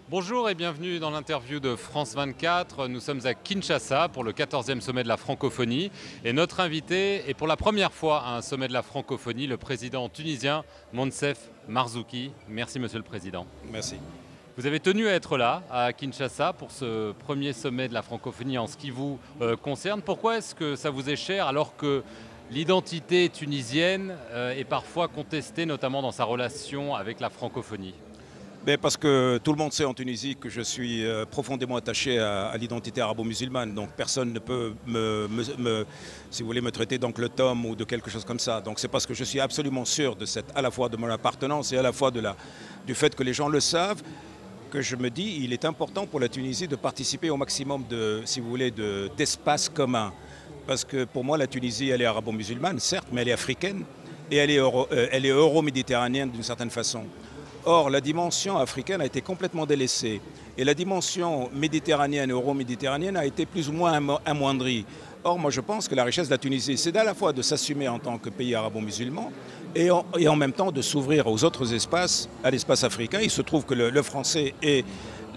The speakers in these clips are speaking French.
Bonjour et bienvenue dans l'interview de France 24. Nous sommes à Kinshasa pour le 14e sommet de la francophonie. Et notre invité est pour la première fois à un sommet de la francophonie, le président tunisien Moncef Marzouki. Merci Monsieur le Président. Merci. Vous avez tenu à être là, à Kinshasa, pour ce premier sommet de la francophonie en ce qui vous concerne. Pourquoi est-ce que ça vous est cher alors que l'identité tunisienne est parfois contestée, notamment dans sa relation avec la francophonie ? Parce que tout le monde sait en Tunisie que je suis profondément attaché à l'identité arabo-musulmane. Donc personne ne peut si vous voulez, me traiter d'oncle-Tom ou de quelque chose comme ça. Donc c'est parce que je suis absolument sûr de à la fois de mon appartenance et à la fois du fait que les gens le savent, que je me dis il est important pour la Tunisie de participer au maximum si vous voulez, d'espace commun. Parce que pour moi la Tunisie elle est arabo-musulmane, certes, mais elle est africaine et elle est euro-méditerranéenne d'une certaine façon. Or, la dimension africaine a été complètement délaissée et la dimension méditerranéenne, euro-méditerranéenne a été plus ou moins amoindrie. Or, moi je pense que la richesse de la Tunisie, c'est à la fois de s'assumer en tant que pays arabo-musulman et en même temps de s'ouvrir aux autres espaces, à l'espace africain. Il se trouve que le français est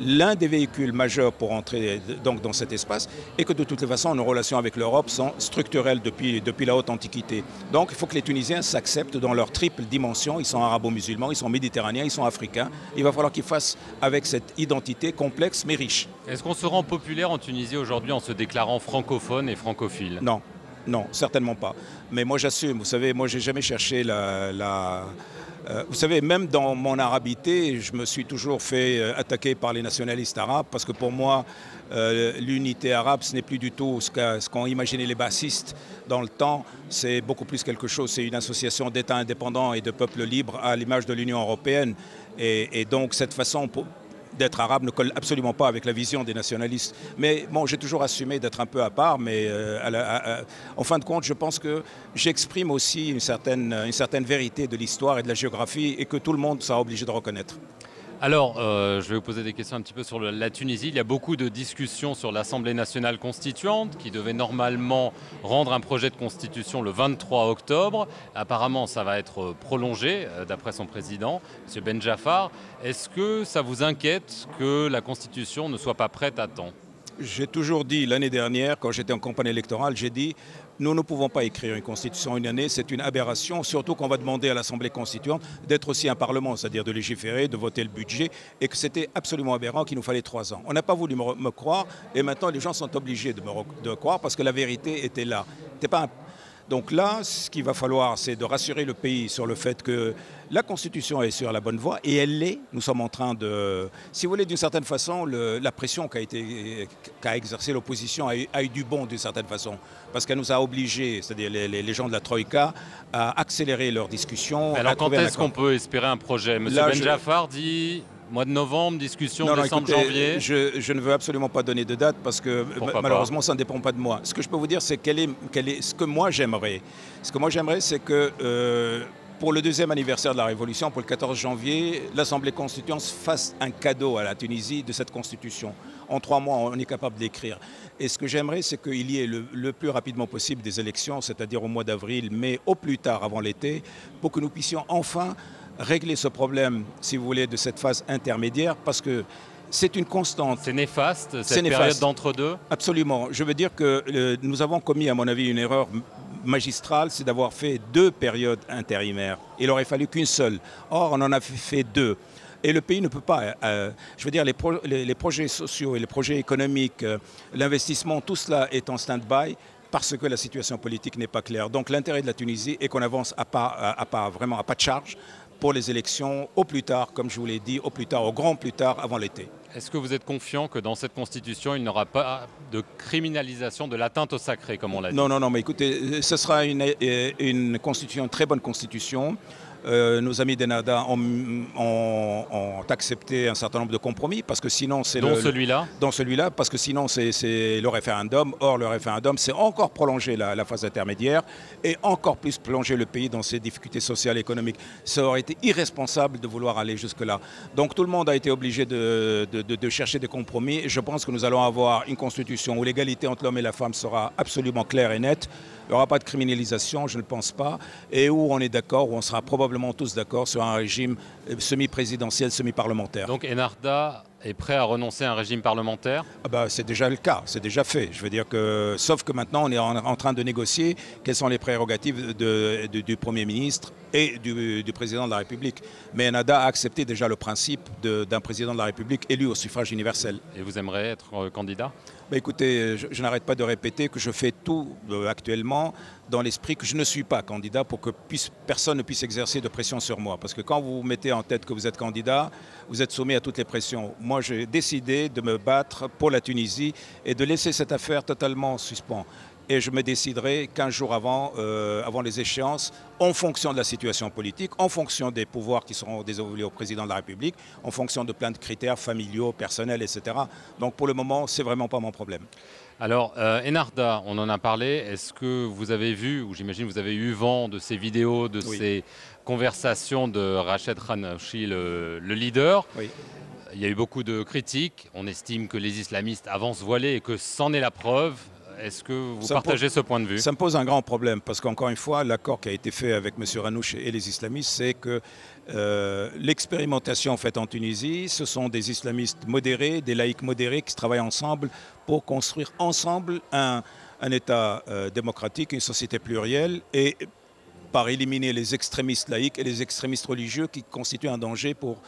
l'un des véhicules majeurs pour entrer donc dans cet espace et que de toutes les façons nos relations avec l'Europe sont structurelles depuis la haute antiquité. Donc il faut que les Tunisiens s'acceptent dans leur triple dimension. Ils sont arabo-musulmans, ils sont méditerranéens, ils sont africains. Il va falloir qu'ils fassent avec cette identité complexe mais riche. Est-ce qu'on se rend populaire en Tunisie aujourd'hui en se déclarant francophone et francophile ? Non. Non, certainement pas. Mais moi j'assume, vous savez, moi j'ai jamais cherché vous savez, même dans mon arabité, je me suis toujours fait attaquer par les nationalistes arabes parce que pour moi, l'unité arabe, ce n'est plus du tout ce qu'ont imaginé les bassistes dans le temps. C'est beaucoup plus quelque chose, c'est une association d'États indépendants et de peuples libres à l'image de l'Union européenne. Et donc cette façon d'être arabe ne colle absolument pas avec la vision des nationalistes. Mais bon, j'ai toujours assumé d'être un peu à part, mais en fin de compte, je pense que j'exprime aussi une certaine vérité de l'histoire et de la géographie et que tout le monde sera obligé de reconnaître. Alors, je vais vous poser des questions un petit peu sur la Tunisie. Il y a beaucoup de discussions sur l'Assemblée nationale constituante qui devait normalement rendre un projet de constitution le 23 octobre. Apparemment, ça va être prolongé, d'après son président, M. Ben Jaafar. Est-ce que ça vous inquiète que la constitution ne soit pas prête à temps ? J'ai toujours dit l'année dernière, quand j'étais en campagne électorale, j'ai dit nous ne pouvons pas écrire une constitution en une année, c'est une aberration, surtout qu'on va demander à l'Assemblée constituante d'être aussi un parlement, c'est-à-dire de légiférer, de voter le budget, et que c'était absolument aberrant, qu'il nous fallait 3 ans. On n'a pas voulu me croire, et maintenant les gens sont obligés de croire parce que la vérité était là. Donc là, ce qu'il va falloir, c'est de rassurer le pays sur le fait que la Constitution est sur la bonne voie, et elle l'est. Nous sommes en train de... Si vous voulez, d'une certaine façon, la pression qu'a exercée l'opposition a eu du bon d'une certaine façon. Parce qu'elle nous a obligés, c'est-à-dire les gens de la Troïka, à accélérer leurs discussions. Alors quand est-ce qu'on peut espérer un projet ? M. Ben Jaafar dit... Mois de novembre, discussion décembre, janvier. Je ne veux absolument pas donner de date parce que malheureusement ça ne dépend pas de moi. Ce que je peux vous dire, c'est ce que moi j'aimerais. Ce que moi j'aimerais, c'est que pour le 2e anniversaire de la Révolution, pour le 14 janvier, l'Assemblée constituante fasse un cadeau à la Tunisie de cette constitution. En 3 mois, on est capable d'écrire. Et ce que j'aimerais, c'est qu'il y ait le plus rapidement possible des élections, c'est-à-dire au mois d'avril, mais au plus tard avant l'été, pour que nous puissions enfin régler ce problème, si vous voulez, de cette phase intermédiaire, parce que c'est une constante. C'est néfaste, cette période d'entre-deux ? Absolument. Je veux dire que nous avons commis, à mon avis, une erreur magistrale, c'est d'avoir fait 2 périodes intérimaires. Il aurait fallu qu'une seule. Or, on en a fait 2. Et le pays ne peut pas, je veux dire, les projets sociaux et les projets économiques, l'investissement, tout cela est en stand-by parce que la situation politique n'est pas claire. Donc l'intérêt de la Tunisie est qu'on avance vraiment à pas de charge pour les élections au plus tard, comme je vous l'ai dit, au grand plus tard avant l'été. Est-ce que vous êtes confiant que dans cette constitution, il n'y aura pas de criminalisation de l'atteinte au sacré, comme on l'a dit ? Non, mais écoutez, ce sera une constitution, une très bonne constitution. Nos amis d'Ennahda ont accepté un certain nombre de compromis parce que sinon c'est celui-là parce que sinon c'est le référendum. Or le référendum c'est encore prolonger la phase intermédiaire et encore plus plonger le pays dans ses difficultés sociales et économiques. Ça aurait été irresponsable de vouloir aller jusque-là. Donc tout le monde a été obligé de chercher des compromis et je pense que nous allons avoir une constitution où l'égalité entre l'homme et la femme sera absolument claire et nette. il n'y aura pas de criminalisation, je ne pense pas, et où on est d'accord, où on sera probablement tous d'accord sur un régime semi-présidentiel, semi-parlementaire. Donc Ennahdha est prêt à renoncer à un régime parlementaire? Ah bah, c'est déjà le cas, c'est déjà fait. Je veux dire que, sauf que maintenant on est en train de négocier quelles sont les prérogatives du Premier ministre et du Président de la République. Mais Ennahdha a accepté déjà le principe d'un Président de la République élu au suffrage universel. Et vous aimeriez être candidat? Bah, écoutez, je n'arrête pas de répéter que je fais tout actuellement dans l'esprit que je ne suis pas candidat pour que personne ne puisse exercer de pression sur moi. Parce que quand vous mettez en tête que vous êtes candidat, vous êtes soumis à toutes les pressions. Moi, j'ai décidé de me battre pour la Tunisie et de laisser cette affaire totalement en suspens. Et je me déciderai 15 jours avant les échéances, en fonction de la situation politique, en fonction des pouvoirs qui seront dévolus au président de la République, en fonction de plein de critères familiaux, personnels, etc. Donc pour le moment, c'est vraiment pas mon problème. Alors, Ennahdha, on en a parlé. Est-ce que vous avez vu, ou j'imagine vous avez eu vent de ces vidéos, de ces conversations de Rached Ghannouchi, le leader? Oui. Il y a eu beaucoup de critiques. On estime que les islamistes avancent voilés et que c'en est la preuve. Est-ce que vous partagez ce point de vue? Ça me pose un grand problème parce qu'encore une fois, l'accord qui a été fait avec M. Ghannouchi et les islamistes, c'est que l'expérimentation faite en Tunisie, ce sont des islamistes modérés, des laïcs modérés qui travaillent ensemble pour construire ensemble un État démocratique, une société plurielle et par éliminer les extrémistes laïcs et les extrémistes religieux qui constituent un danger pour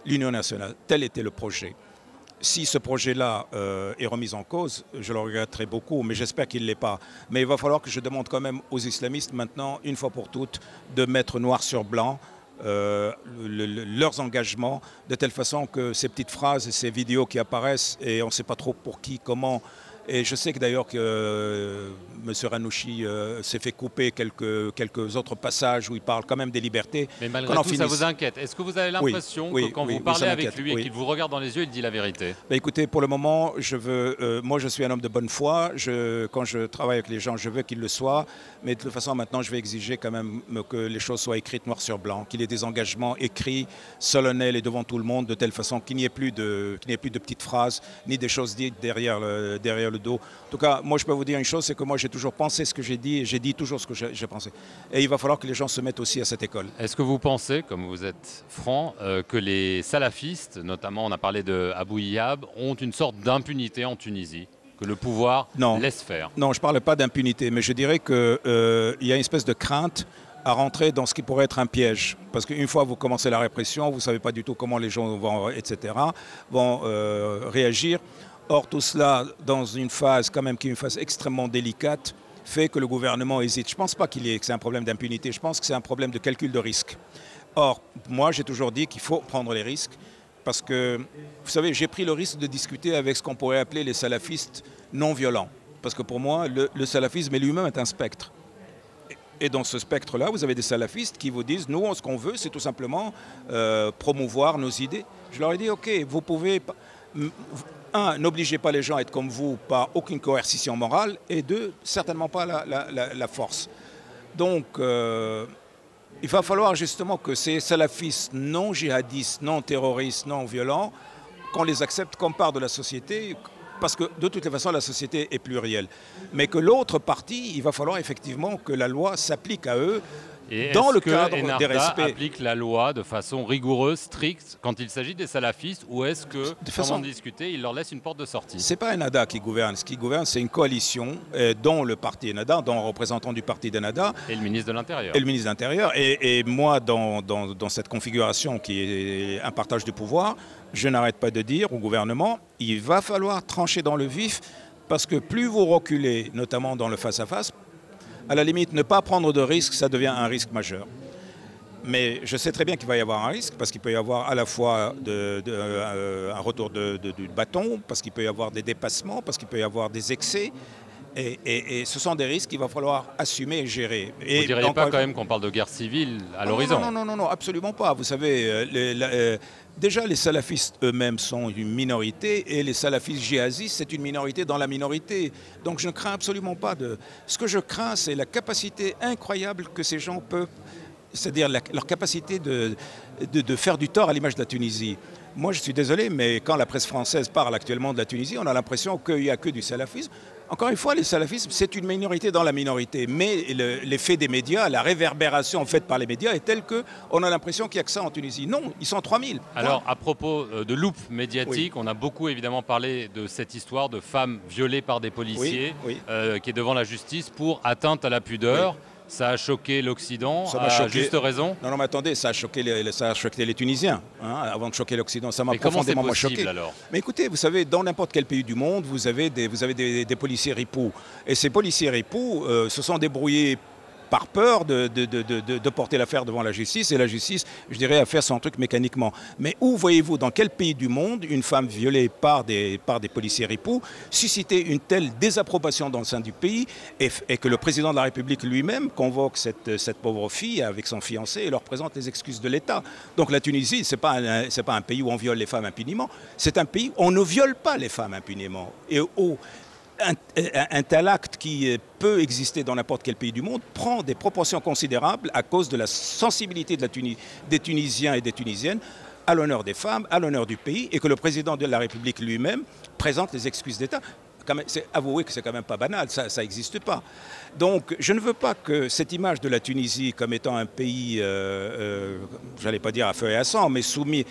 l'Union nationale. Tel était le projet. Si ce projet-là est remis en cause, je le regretterai beaucoup, mais j'espère qu'il ne l'est pas. Mais il va falloir que je demande quand même aux islamistes maintenant, une fois pour toutes, de mettre noir sur blanc leurs engagements, de telle façon que ces petites phrases et ces vidéos qui apparaissent, et on ne sait pas trop pour qui, comment. Et je sais que d'ailleurs que M. Ghannouchi s'est fait couper quelques autres passages où il parle quand même des libertés. Mais malgré tout, ça vous inquiète. Est-ce que vous avez l'impression que quand vous parlez avec lui et qu'il vous regarde dans les yeux, il dit la vérité? Bah, écoutez, pour le moment, moi je suis un homme de bonne foi. Quand je travaille avec les gens, je veux qu'ils le soient. Mais de toute façon, maintenant, je vais exiger quand même que les choses soient écrites noir sur blanc, qu'il y ait des engagements écrits, solennels et devant tout le monde, de telle façon qu'il n'y ait plus de petites phrases, ni des choses dites derrière le dos. En tout cas, moi je peux vous dire une chose, c'est que moi j'ai toujours pensé ce que j'ai dit et j'ai dit toujours ce que j'ai pensé. Et il va falloir que les gens se mettent aussi à cette école. Est-ce que vous pensez, comme vous êtes franc, que les salafistes, notamment on a parlé de Abou Iyab, ont une sorte d'impunité en Tunisie, que le pouvoir laisse faire? Non, je ne parle pas d'impunité, mais je dirais qu'il y a une espèce de crainte à rentrer dans ce qui pourrait être un piège. Parce qu'une fois que vous commencez la répression, vous ne savez pas du tout comment les gens vont, etc., vont réagir. Or, tout cela, dans une phase quand même qui est une phase extrêmement délicate, fait que le gouvernement hésite. Je ne pense pas que c'est un problème d'impunité, je pense que c'est un problème de calcul de risque. Or, moi, j'ai toujours dit qu'il faut prendre les risques, parce que, vous savez, j'ai pris le risque de discuter avec ce qu'on pourrait appeler les salafistes non violents. Parce que pour moi, le salafisme lui-même est un spectre. Et dans ce spectre-là, vous avez des salafistes qui vous disent, nous, ce qu'on veut, c'est tout simplement promouvoir nos idées. Je leur ai dit, ok, vous pouvez... n'obligez pas les gens à être comme vous par aucune coercition morale, et deux, certainement pas la force. Donc, il va falloir justement que ces salafistes non djihadistes, non terroristes, non violents, qu'on les accepte comme part de la société, parce que de toutes les façons, la société est plurielle. Mais que l'autre partie, il va falloir effectivement que la loi s'applique à eux, et dans le cadre des respects. Applique la loi de façon rigoureuse, stricte, quand il s'agit des salafistes, ou est-ce que, sans en discuter, il leur laisse une porte de sortie? Ce n'est pas Ennahdha qui gouverne. Ce qui gouverne, c'est une coalition dont le parti Ennahdha, dont un représentant du parti d'Ennahdha. Et le ministre de l'Intérieur. Et le ministre de l'Intérieur. Et moi, dans cette configuration qui est un partage du pouvoir, je n'arrête pas de dire au gouvernement, il va falloir trancher dans le vif, parce que plus vous reculez, notamment dans le face-à-face, à la limite, ne pas prendre de risque, ça devient un risque majeur. Mais je sais très bien qu'il va y avoir un risque, parce qu'il peut y avoir à la fois un retour du bâton, parce qu'il peut y avoir des dépassements, parce qu'il peut y avoir des excès. Et ce sont des risques qu'il va falloir assumer et gérer. Vous ne diriez pas quand même qu'on parle de guerre civile à l'horizon? Non, absolument pas. Vous savez, déjà les salafistes eux-mêmes sont une minorité, et les salafistes djihadistes, c'est une minorité dans la minorité. Donc je ne crains absolument pas de... Ce que je crains, c'est la capacité incroyable que ces gens peuvent... C'est-à-dire leur capacité de faire du tort à l'image de la Tunisie. Moi, je suis désolé, mais quand la presse française parle actuellement de la Tunisie, on a l'impression qu'il n'y a que du salafisme. Encore une fois, les salafismes, c'est une minorité dans la minorité. Mais l'effet des médias, la réverbération faite par les médias est telle qu'on a l'impression qu'il n'y a que ça en Tunisie. Non, ils sont 3000. Alors, à propos de loupe médiatique, on a beaucoup évidemment parlé de cette histoire de femmes violées par des policiers qui est devant la justice pour atteinte à la pudeur. Ça a choqué l'Occident, à juste raison. Non, mais attendez, ça a choqué les Tunisiens, hein, avant de choquer l'Occident. Ça m'a profondément possible, choqué. Alors mais écoutez, vous savez, dans n'importe quel pays du monde, vous avez des policiers ripoux. Et ces policiers ripoux se sont débrouillés par peur de porter l'affaire devant la justice, et la justice, je dirais, a fait son truc mécaniquement. Mais où voyez-vous, dans quel pays du monde, une femme violée par des policiers ripoux susciter une telle désapprobation dans le sein du pays, et que le président de la République lui-même convoque cette pauvre fille avec son fiancé et leur présente les excuses de l'État. Donc la Tunisie, c'est pas un pays où on viole les femmes impunément, c'est un pays où on ne viole pas les femmes impunément. Et un tel acte qui peut exister dans n'importe quel pays du monde prend des proportions considérables à cause de la sensibilité des Tunisiens et des Tunisiennes à l'honneur des femmes, à l'honneur du pays, et que le président de la République lui-même présente les excuses d'État. Avouez que c'est quand même pas banal, ça n'existe pas. Donc je ne veux pas que cette image de la Tunisie comme étant un pays, j'allais pas dire à feu et à sang, mais soumis.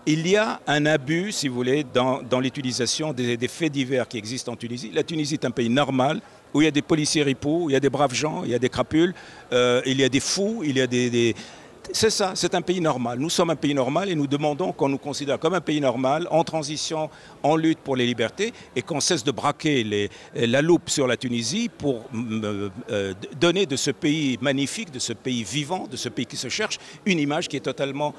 Il y a un abus, si vous voulez, dans l'utilisation des faits divers qui existent en Tunisie. La Tunisie est un pays normal, où il y a des policiers ripoux, il y a des braves gens, il y a des crapules, il y a des fous, il y a des... C'est ça, c'est un pays normal. Nous sommes un pays normal et nous demandons qu'on nous considère comme un pays normal, en transition, en lutte pour les libertés, et qu'on cesse de braquer la loupe sur la Tunisie pour donner de ce pays magnifique, de ce pays vivant, de ce pays qui se cherche, une image qui est totalement...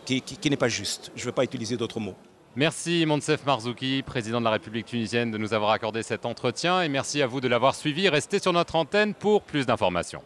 qui n'est pas juste. Je ne veux pas utiliser d'autres mots. Merci Monsef Marzouki, président de la République tunisienne, de nous avoir accordé cet entretien, et merci à vous de l'avoir suivi. Restez sur notre antenne pour plus d'informations.